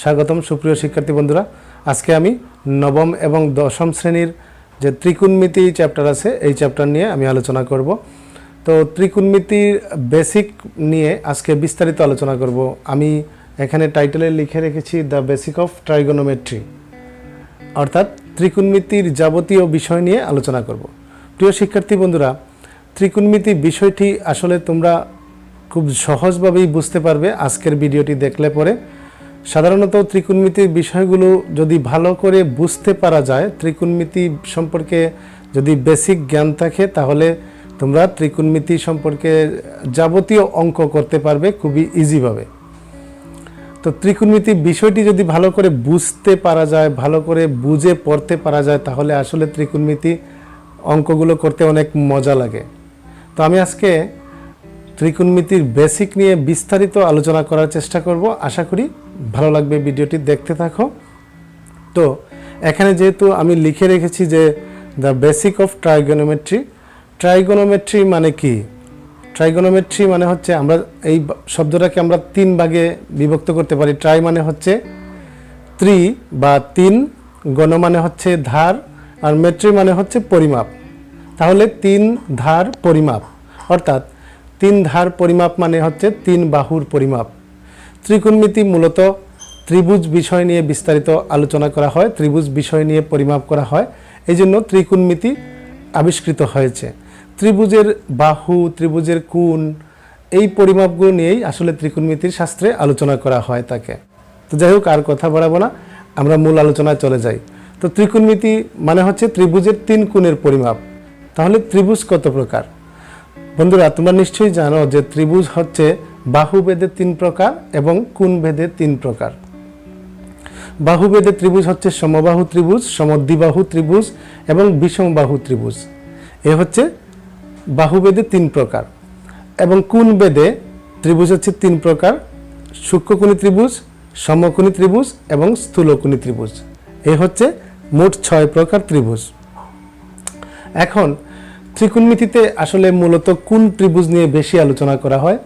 স্বাগতম সুপ্রিয় শিক্ষার্থী বন্ধুরা। আজকে আমি নবম এবং দশম শ্রেণীর যে ত্রিকোণমিতি চ্যাপ্টার আছে এই চ্যাপ্টার নিয়ে আমি আলোচনা করব। তো ত্রিকোণমিতির বেসিক নিয়ে আজকে বিস্তারিত আলোচনা করব। আমি এখানে টাইটেলে লিখে রেখেছি দ্য বেসিক অফ ট্রাইগোনোমেট্রি, অর্থাৎ ত্রিকোণমিতির যাবতীয় বিষয় নিয়ে আলোচনা করব। প্রিয় শিক্ষার্থী বন্ধুরা, ত্রিকোণমিতি বিষয়টি আসলে তোমরা খুব সহজভাবেই বুঝতে পারবে আজকের ভিডিওটি দেখলে পরে। সাধারণত ত্রিকোণমিতির বিষয়গুলো যদি ভালো করে বুঝতে পারা যায়, ত্রিকোণমিতি সম্পর্কে যদি বেসিক জ্ঞান থাকে, তাহলে তোমরা ত্রিকোণমিতি সম্পর্কে যাবতীয় অঙ্ক করতে পারবে খুবই ইজিভাবে। তো ত্রিকোণমিতি বিষয়টি যদি ভালো করে বুঝতে পারা যায়, ভালো করে বুঝে পড়তে পারা যায়, তাহলে আসলে ত্রিকোণমিতি অঙ্কগুলো করতে অনেক মজা লাগে। তো আমি আজকে ত্রিকোণমিতির বেসিক নিয়ে বিস্তারিত আলোচনা করার চেষ্টা করব। আশা করি ভালো লাগবে, ভিডিওটি দেখতে থাকো। তো এখানে যেহেতু আমি লিখে রেখেছি যে the basic of trigonometry, trigonometry মানে কি? ট্রাইগোনোমেট্রি মানে হচ্ছে, আমরা এই শব্দটাকে আমরা তিন ভাগে বিভক্ত করতে পারি। ট্রাই মানে হচ্ছে ত্রি বা তিন, গণ মানে হচ্ছে ধার, আর মেট্রি মানে হচ্ছে পরিমাপ। তাহলে তিন ধার পরিমাপ, অর্থাৎ তিন ধার পরিমাপ মানে হচ্ছে তিন বাহুর পরিমাপ। ত্রিকোণমিতি মূলত ত্রিভুজ বিষয় নিয়ে বিস্তারিত আলোচনা করা হয়, ত্রিভুজ বিষয় নিয়ে পরিমাপ করা হয়, এই জন্য ত্রিকোণমিতি আবিষ্কৃত হয়েছে। ত্রিভুজের বাহু, ত্রিভুজের কোণ, এই পরিমাপগুলো নিয়েই আসলে ত্রিকোণমিতির শাস্ত্রে আলোচনা করা হয় তাকে। তো যাই হোক, আর কথা বাড়াবো না, আমরা মূল আলোচনায় চলে যাই। তো ত্রিকোণমিতি মানে হচ্ছে ত্রিভুজের তিন কোণের পরিমাপ। তাহলে ত্রিভুজ কত প্রকার? বন্ধুরা, তোমরা নিশ্চয়ই জানো যে ত্রিভুজ হচ্ছে বাহুভেদে তিন প্রকার এবং কোণভেদে তিন প্রকার। বাহুভেদে ত্রিভুজ হচ্ছে সমবাহু ত্রিভুজ, সমদ্বিবাহু ত্রিভুজ এবং বিষমবাহু ত্রিভুজ। এ হচ্ছে বাহুভেদে তিন প্রকার। এবং কোণভেদে ত্রিভুজ হচ্ছে তিন প্রকার: সূক্ষ্মকোণী ত্রিভুজ, সমকোণী ত্রিভুজ এবং স্থূলকোণী ত্রিভুজ। এ হচ্ছে মোট 6 প্রকার ত্রিভুজ। এখন ত্রিকোণমিতিতে আসলে মূলত কোন ত্রিভুজ নিয়ে বেশি আলোচনা করা হয়?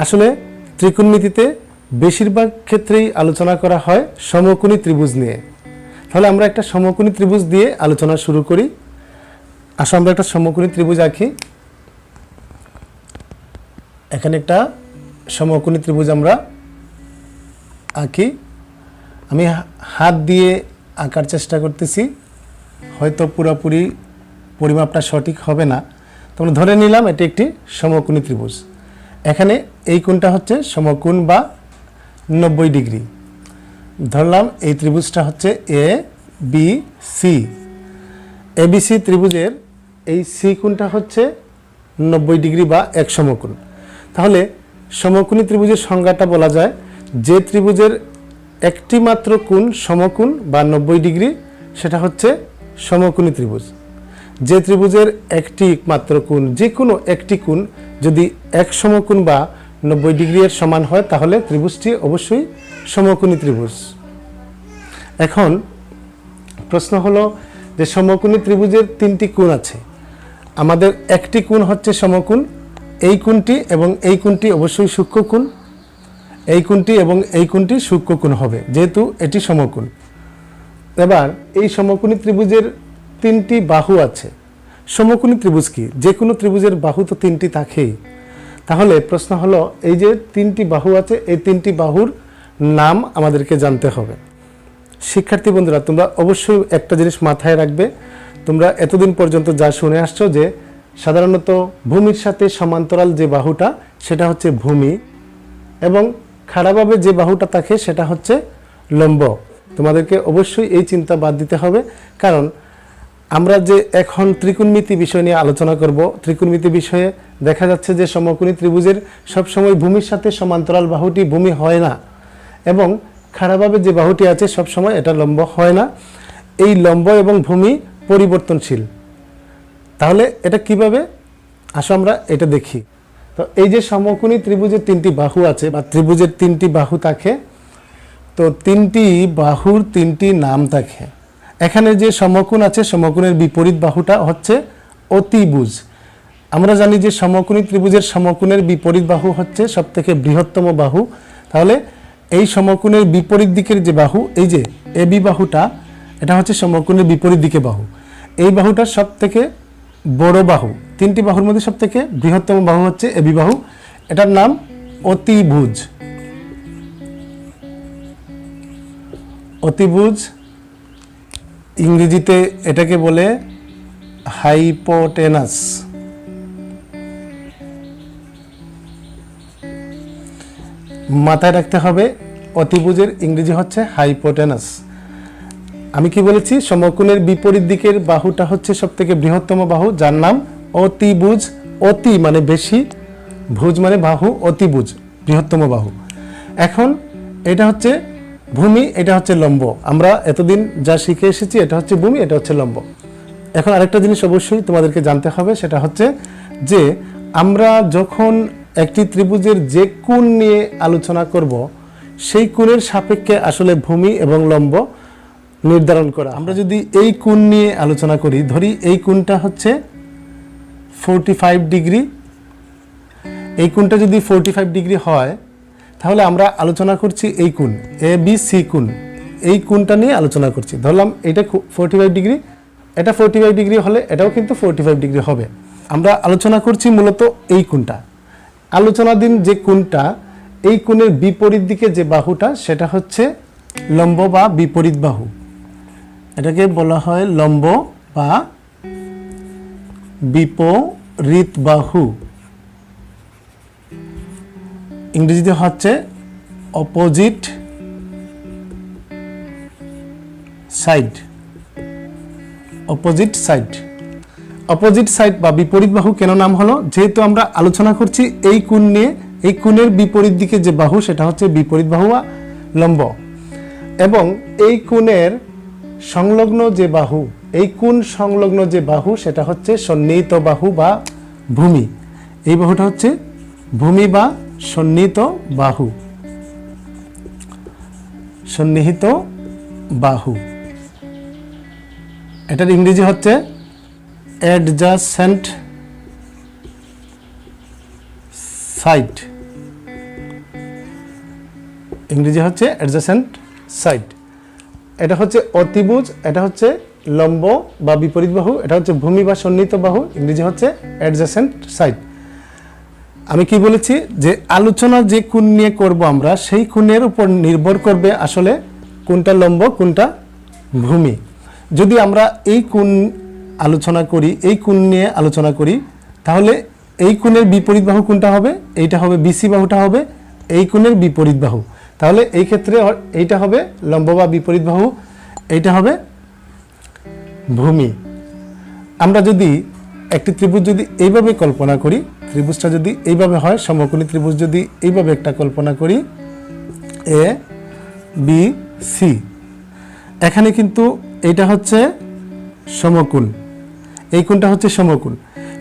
আসলে ত্রিকোণমিতিতে বেশিরভাগ ক্ষেত্রেই আলোচনা করা হয় সমকোণী ত্রিভুজ নিয়ে। তাহলে আমরা একটা সমকোণী ত্রিভুজ দিয়ে আলোচনা শুরু করি। আসলে আমরা একটা সমকোণী ত্রিভুজ আঁকি। এখানে একটা সমকোণী ত্রিভুজ আমরা আঁকি। আমি হাত দিয়ে আঁকার চেষ্টা করতেছি, হয়তো পুরোপুরি পরিমাপটা সঠিক হবে না। তোমরা ধরে নিলাম এটি একটি সমকোণী ত্রিভুজ। এখানে এই কোণটা হচ্ছে সমকোণ বা 90 ডিগ্রি। ধরলাম এই ত্রিভুজটা হচ্ছে এ বি সি। এবিসি ত্রিভুজের এই সি কোণটা হচ্ছে 90 ডিগ্রি বা এক সমকোণ। তাহলে সমকোণী ত্রিভুজের সংজ্ঞাটা বলা যায়, যে ত্রিভুজের একটি মাত্র কোণ সমকোণ বা 90 ডিগ্রি, সেটা হচ্ছে সমকোণী ত্রিভুজ। যে ত্রিভুজের একটি মাত্র কোণ, যে কোনো একটি কোণ যদি এক সমকোণ বা 90 ডিগ্রি এর সমান হয়, তাহলে ত্রিভুজটি অবশ্যই সমকোণী ত্রিভুজ। এখন প্রশ্ন হলো যে সমকোণী ত্রিভুজের তিনটি কোণ আছে। আমাদের একটি কোণ হচ্ছে সমকোণ, এই কোণটি এবং এই কোণটি অবশ্যই সূক্ষ্মকোণ। এই কোণটি এবং এই কোণটি সূক্ষ্মকোণ হবে, যেহেতু এটি সমকোণ। এবার এই সমকোণী ত্রিভুজের তিনটি বাহু আছে। সমকোণী ত্রিভুজ কি? যে কোনো ত্রিভুজের বাহু তো তিনটি থাকেই। তাহলে প্রশ্ন হলো, এই যে তিনটি বাহু আছে, এই তিনটি বাহুর নাম আমাদেরকে জানতে হবে। শিক্ষার্থী বন্ধুরা, তোমরা অবশ্যই একটা জিনিস মাথায় রাখবে। তোমরা এতদিন পর্যন্ত যা শুনে আসছো যে সাধারণত ভূমির সাথে সমান্তরাল যে বাহুটা, সেটা হচ্ছে ভূমি, এবং খাড়াভাবে যে বাহুটা থাকে সেটা হচ্ছে লম্ব। তোমাদেরকে অবশ্যই এই চিন্তা বাদ দিতে হবে, কারণ আমরা যে এখন ত্রিকোণমিতি বিষয় নিয়ে আলোচনা করব, ত্রিকোণমিতি বিষয়ে দেখা যাচ্ছে যে সমকোণী ত্রিভুজের সবসময় ভূমির সাথে সমান্তরাল বাহুটি ভূমি হয় না, এবং খাড়াভাবে যে বাহুটি আছে সবসময় এটা লম্ব হয় না। এই লম্ব এবং ভূমি পরিবর্তনশীল। তাহলে এটা কিভাবে? আসো আমরা এটা দেখি। তো এই যে সমকোণী ত্রিভুজের তিনটি বাহু আছে বা ত্রিভুজের তিনটি বাহু থাকে, তো তিনটি বাহুর তিনটি নাম থাকে। এখানে যে সমকোণ আছে, সমকোণের বিপরীত বাহুটা হচ্ছে অতিভুজ। আমরা জানি যে সমকোণী ত্রিভুজের সমকোণের বিপরীত বাহু হচ্ছে সবথেকে বৃহত্তম বাহু। তাহলে এই সমকোণের বিপরীত দিকের যে বাহু, এই যে এবি বাহুটা, এটা হচ্ছে সমকোণের বিপরীত দিকে বাহু। এই বাহুটা সব থেকে বড় বাহু, তিনটি বাহুর মধ্যে সব থেকে বৃহত্তম বাহু হচ্ছে এবি বাহু। এটার নাম অতিভুজ। অতিভুজ ইংরেজিতে এটাকে বলে হাইপোটেনাস। মাথায় রাখতে হবে অতিভুজের ইংরেজি হচ্ছে হাইপোটেনাস। আমি কি বলেছি, সমকোণের বিপরীত দিকের বাহুটা হচ্ছে সবথেকে বৃহত্তম বাহু, যার নাম অতিভুজ। অতি মানে বেশি, ভুজ মানে বাহু, অতিভুজ বৃহত্তম বাহু। এখন এটা হচ্ছে ভূমি, এটা হচ্ছে লম্ব। আমরা এতদিন যা শিখে এসেছি, এটা হচ্ছে ভূমি, এটা হচ্ছে লম্ব। এখন আরেকটা জিনিস অবশ্যই তোমাদেরকে জানতে হবে, সেটা হচ্ছে যে আমরা যখন একটি ত্রিভুজের যে কোণ নিয়ে আলোচনা করব, সেই কোণের সাপেক্ষে আসলে ভূমি এবং লম্ব নির্ধারণ করা। আমরা যদি এই কোণ নিয়ে আলোচনা করি, ধরি এই কোণটা হচ্ছে 45 ডিগ্রি। এই কোণটা যদি 45 ডিগ্রি হয়, তাহলে আমরা আলোচনা করছি এই কোণ এ বি সি কোণ, এই কোণটা নিয়ে আলোচনা করছি। ধরলাম এটা 45 ডিগ্রি, এটা 45 ডিগ্রি হলে এটাও কিন্তু 45 ডিগ্রি হবে। আমরা আলোচনা করছি মূলত এই কোণটা। আলোচনাধীন যে কোণটা, এই কোণের বিপরীত দিকে যে বাহুটা, সেটা হচ্ছে লম্ব বা বিপরীত বাহু। এটাকে বলা হয় লম্ব বা বিপরীত বাহু। ইংরেজিতে হচ্ছে opposite side. Opposite side. Opposite side বা বিপরীত বাহু কেন নাম হলো? যেহেতু আমরা আলোচনা করছি এই কোণ নিয়ে, এই কোণের বিপরীত দিকে যে বাহু, সেটা হচ্ছে বিপরীত বাহু বা লম্ব। এবং এই কোণের সংলগ্ন যে বাহু, এই কোণ সংলগ্ন যে বাহু, সেটা হচ্ছে সন্নিহিত বাহু বা ভূমি। এই বাহুটা হচ্ছে ভূমি বা সন্নিহিত বাহু। সন্নিহিত বাহু, এটার ইংরেজি হচ্ছে অ্যাডজাসেন্ট সাইড। ইংরেজি হচ্ছে অ্যাডজাসেন্ট সাইড। এটা হচ্ছে অতিভুজ, এটা হচ্ছে লম্ব বা বিপরীত বাহু, এটা হচ্ছে ভূমি বা সন্নিহিত বাহু, ইংরেজি হচ্ছে অ্যাডজাসেন্ট সাইড। আমি কি বলেছি যে আলোচনা যে কোণ নিয়ে করব আমরা, সেই কোণের উপর নির্ভর করবে আসলে কোনটা লম্ব কোনটা ভূমি। যদি আমরা এই কোণ আলোচনা করি, এই কোণ নিয়ে আলোচনা করি, তাহলে এই কোণের বিপরীত বাহু কোনটা হবে? এইটা হবে বিসি বাহুটা হবে এই কোণের বিপরীত বাহু। তাহলে এই ক্ষেত্রে এইটা হবে লম্ব বা বিপরীত বাহু, এইটা হবে ভূমি। আমরা যদি একটি ত্রিভুজ যদি এইভাবে কল্পনা করি, ত্রিভুজটা যদি এইভাবে হয়, সমকোণী ত্রিভুজ যদি এইভাবে একটা কল্পনা করি, এ বি সি, এখানে কিন্তু এটা হচ্ছে সমকোণ, এই কোণটা হচ্ছে সমকোণ।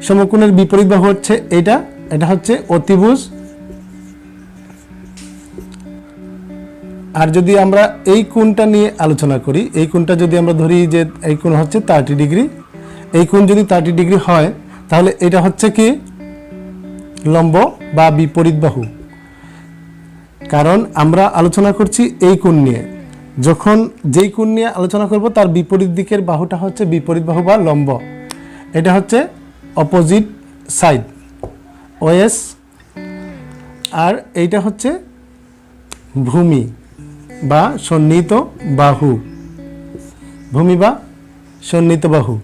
সমকোণের বিপরীত বাহু হচ্ছে এটা, এটা হচ্ছে অতিভুজ। আর যদি আমরা এই কোণটা নিয়ে আলোচনা করি, এই কোণটা যদি আমরা ধরি যে এই কোণ হচ্ছে 30 ডিগ্রি, এই কোণ যদি 30 ডিগ্রি হয়, তাহলে এটা হচ্ছে কি লম্ব বা বিপরীত বাহু। কারণ আমরা আলোচনা করছি এই কোণ নিয়ে। যখন যেই কোণ নিয়ে আলোচনা করব, তার বিপরীত দিকের বাহুটা হচ্ছে বিপরীত বাহু বা লম্ব। এটা হচ্ছে অপোজিট সাইড, ওএস। আর এইটা হচ্ছে ভূমি বা সন্নিহিত বাহু। ভূমি বা সন্নিহিত বাহু,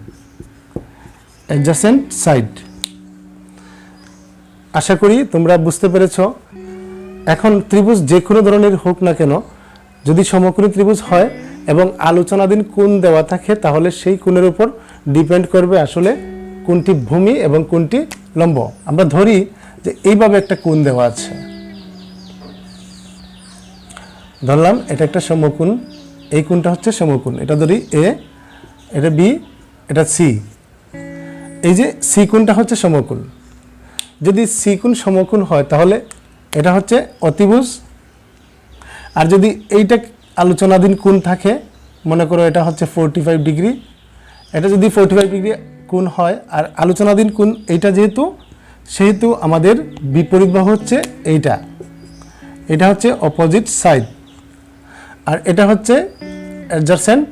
অ্যাডজাসেন্ট সাইড। আশা করি তোমরা বুঝতে পেরেছ। এখন ত্রিভুজ যে কোনো ধরনের হোক না কেন, যদি সমকোণী ত্রিভুজ হয় এবং আলোচনাধীন কোণ দেওয়া থাকে, তাহলে সেই কোণের উপর ডিপেন্ড করবে আসলে কোনটি ভূমি এবং কোনটি লম্ব। আমরা ধরি যে এইভাবে একটা কোণ দেওয়া আছে, ধরলাম এটা একটা সমকোণ, এই কোণটা হচ্ছে সমকোণ। এটা ধরি এ, এটা বি, এটা সি। এই যে সি কোণটা হচ্ছে সমকোণ। যদি সি কোণ সমকোণ হয়, তাহলে এটা হচ্ছে অতিভুজ। আর যদি এইটা আলোচনাধীন কোণ থাকে, মনে করো এটা হচ্ছে 45 ডিগ্রি, এটা যদি 45 ডিগ্রি কোণ হয় আর আলোচনাধীন কোণ এইটা যেহেতু, সেহেতু আমাদের বিপরীত বাহু হচ্ছে এইটা। এটা হচ্ছে অপোজিট সাইড, আর এটা হচ্ছে অ্যাডজাসেন্ট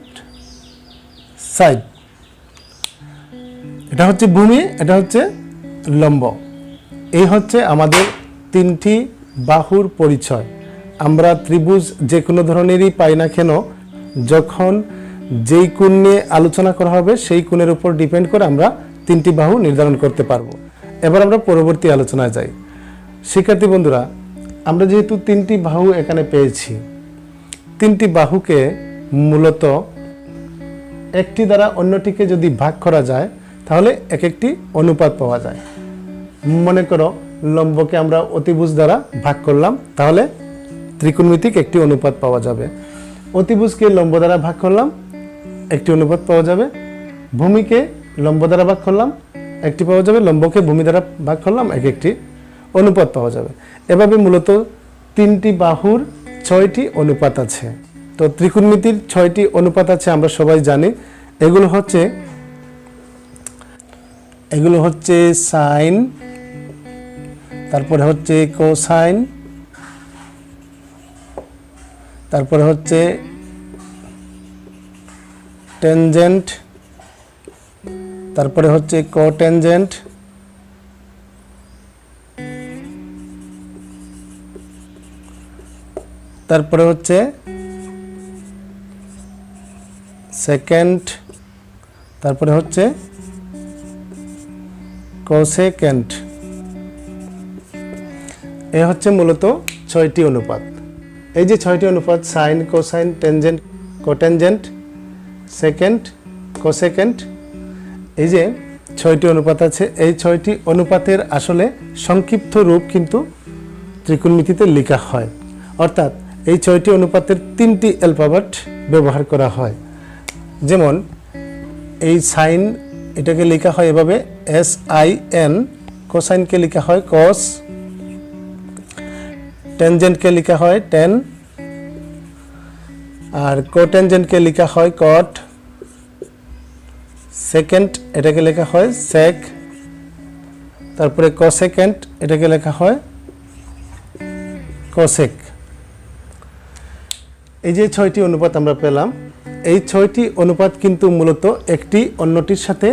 সাইড। এটা হচ্ছে ভূমি, এটা হচ্ছে লম্ব। এই হচ্ছে আমাদের তিনটি বাহুর পরিচয়। আমরা ত্রিভুজ যে কোনো ধরনেরই পাই না কেন, যখন যেই কোণ নিয়ে আলোচনা করা হবে সেই কোণের উপর ডিপেন্ড করে আমরা তিনটি বাহু নির্ধারণ করতে পারবো। এবার আমরা পরবর্তী আলোচনায় যাই। শিক্ষার্থী বন্ধুরা, আমরা যেহেতু তিনটি বাহু এখানে পেয়েছি, তিনটি বাহুকে মূলত একটি দ্বারা অন্যটিকে যদি ভাগ করা যায় তাহলে এক একটি অনুপাত পাওয়া যায়। মনে করো লম্বকে আমরা অতিভুজ দ্বারা ভাগ করলাম, তাহলে ত্রিকোণমিতিক একটি অনুপাত পাওয়া যাবে। অতিভুজকে লম্ব দ্বারা ভাগ করলাম, একটি অনুপাত পাওয়া যাবে। ভূমিকে লম্ব দ্বারা ভাগ করলাম, একটি পাওয়া যাবে। লম্বকে ভূমি দ্বারা ভাগ করলাম, এক একটি অনুপাত পাওয়া যাবে। এভাবে মূলত তিনটি বাহুর 6টি অনুপাত আছে। তো ত্রিকোণমিতির 6টি অনুপাত আছে, আমরা সবাই জানি। এগুলো হচ্ছে সাইন, তারপরে হচ্ছে কোসাইন, তারপরে হচ্ছে টেনজেন্ট, তারপরে হচ্ছে কোটেনজেন্ট, তারপরে হচ্ছে সেকেন্ড, তারপরে হচ্ছে কোসেকেন্ট। এই হচ্ছে মূলত 6টি অনুপাত। এই যে 6টি অনুপাত, সাইন, কোসাইন, টেনজেন্ট, কোটেনজেন্ট, সেকেন্ড, কোসেকেন্ট, এই যে 6টি অনুপাত আছে, এই 6টি অনুপাতের আসলে সংক্ষিপ্ত রূপ কিন্তু ত্রিকোণমিতিতে লেখা হয়। অর্থাৎ এই 6টি অনুপাতের 3টি অ্যালফাবেট ব্যবহার করা হয়। যেমন এই সাইন, এটাকে লেখা হয় এভাবে SIN, কোসাইনকে লেখা হয় কস, টেনজেন্টকে লেখা হয় টেন, আর কোটেনজেন্টকে লেখা হয় কট, সেকেন্ড এটাকে লেখা হয় সেক, তারপরে কোসেকেন্ট এটাকে লেখা হয় কোসেক। এই যে 6টি অনুপাত আমরা পেলাম, এই 6টি অনুপাত কিন্তু মূলত একটি অন্যটির সাথে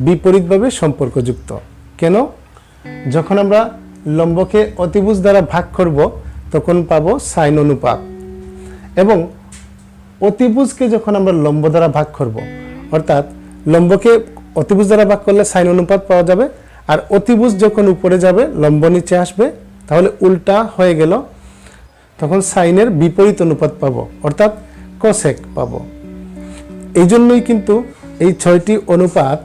বিপরীতভাবে সম্পর্কযুক্ত। কেন? যখন আমরা লম্বকে অতিভুজ দ্বারা ভাগ করব তখন পাবো সাইন অনুপাত, এবং অতিভুজকে যখন আমরা লম্ব দ্বারা ভাগ করব, অর্থাৎ লম্বকে অতিভুজ দ্বারা ভাগ করলে সাইন অনুপাত পাওয়া যাবে, আর অতিভুজ যখন উপরে যাবে লম্ব নিচে আসবে, তাহলে উল্টা হয়ে গেল, তখন সাইনের বিপরীত অনুপাত পাবো, অর্থাৎ কোসেক পাবো। এই জন্যই কিন্তু এই 6টি অনুপাত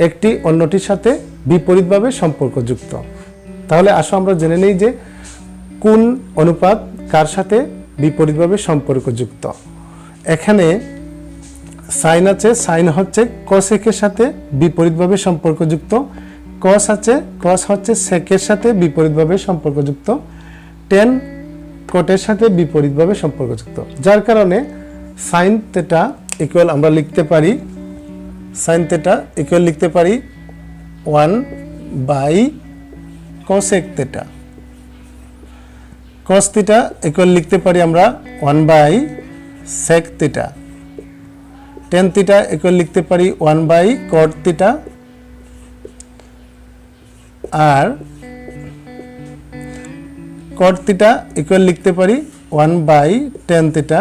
একটি অন্যটির সাথে বিপরীতভাবে সম্পর্কযুক্ত। তাহলে আসো আমরা জেনে নেই যে কোন অনুপাত কার সাথে বিপরীতভাবে সম্পর্কযুক্ত। এখানে সাইন আছে, সাইন হচ্ছে কোসেকের সাথে বিপরীতভাবে সম্পর্কযুক্ত। কস আছে, কস হচ্ছে সেকের সাথে বিপরীতভাবে সম্পর্কযুক্ত। টেন কোটের সাথে বিপরীতভাবে সম্পর্কযুক্ত, যার কারণে সাইন থেটা ইকুয়াল আমরা লিখতে পারি, সাইন থেটা ইকুয়াল লিখতে পারি 1/কোসেক থেটা। কস থিটা ইকুয়াল লিখতে পারি আমরা 1/সেক থিটা। টেন থিটা ইকুয়াল লিখতে পারি 1/কট থিটা। আর কট থিটা ইকুয়াল লিখতে পারি 1/টেন থিটা।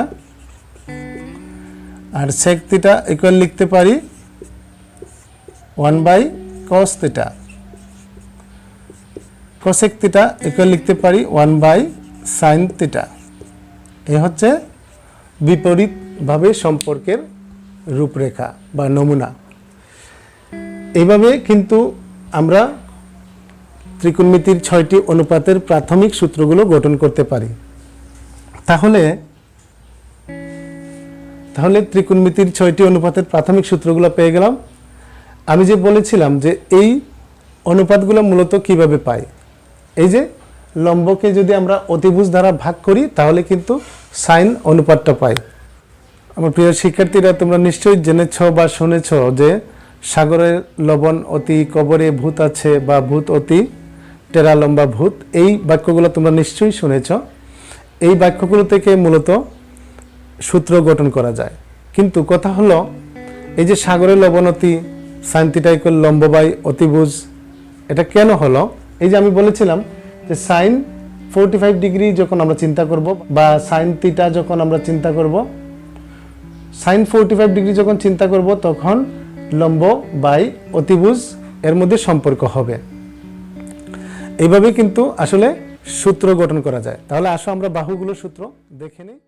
আর সেক থিটা ইকুয়াল লিখতে পারি 1/কস থিটা। কোসেক থিটা ইকুয়াল লিখতে পারি 1/সাইন থিটা। এই হচ্ছে বিপরীতভাবে সম্পর্কের রূপরেখা বা নমুনা। এইভাবে কিন্তু আমরা ত্রিকোণমিতির 6টি অনুপাতের প্রাথমিক সূত্রগুলো গঠন করতে পারি। তাহলে ত্রিকোণমিতির 6টি অনুপাতের প্রাথমিক সূত্রগুলো পেয়ে গেলাম। আমি যে বলেছিলাম যে এই অনুপাতগুলো মূলত কিভাবে পাই, এই যে লম্বকে যদি আমরা অতিভুজ দ্বারা ভাগ করি তাহলে কিন্তু সাইন অনুপাতটা পাই। আমার প্রিয় শিক্ষার্থীরা, তোমরা নিশ্চয়ই জেনেছ বা শুনেছ যে সাগরের লবণ অতি কবরে ভূত আছে, বা ভূত অতি টেরা লম্বা ভূত, এই বাক্যগুলো তোমরা নিশ্চয়ই শুনেছ। এই বাক্যগুলো থেকে মূলত সূত্র গঠন করা যায়। কিন্তু কথা হলো, এই যে সাগরের লবণতি, সাইন থিটা ইকুয়াল লম্ব বাই অতিভুজ, এটা কেন হলো? এই যে আমি বলেছিলাম যে সাইন 45 ডিগ্রি যখন আমরা চিন্তা করব বা সাইন থিটা যখন আমরা চিন্তা করব, সাইন 45 ডিগ্রি যখন চিন্তা করব তখন লম্ব বাই অতিভুজ এর মধ্যে সম্পর্ক হবে। এইভাবে কিন্তু আসলে সূত্র গঠন করা যায়। তাহলে আসো আমরা বাহুগুলোর সূত্র দেখে নিই।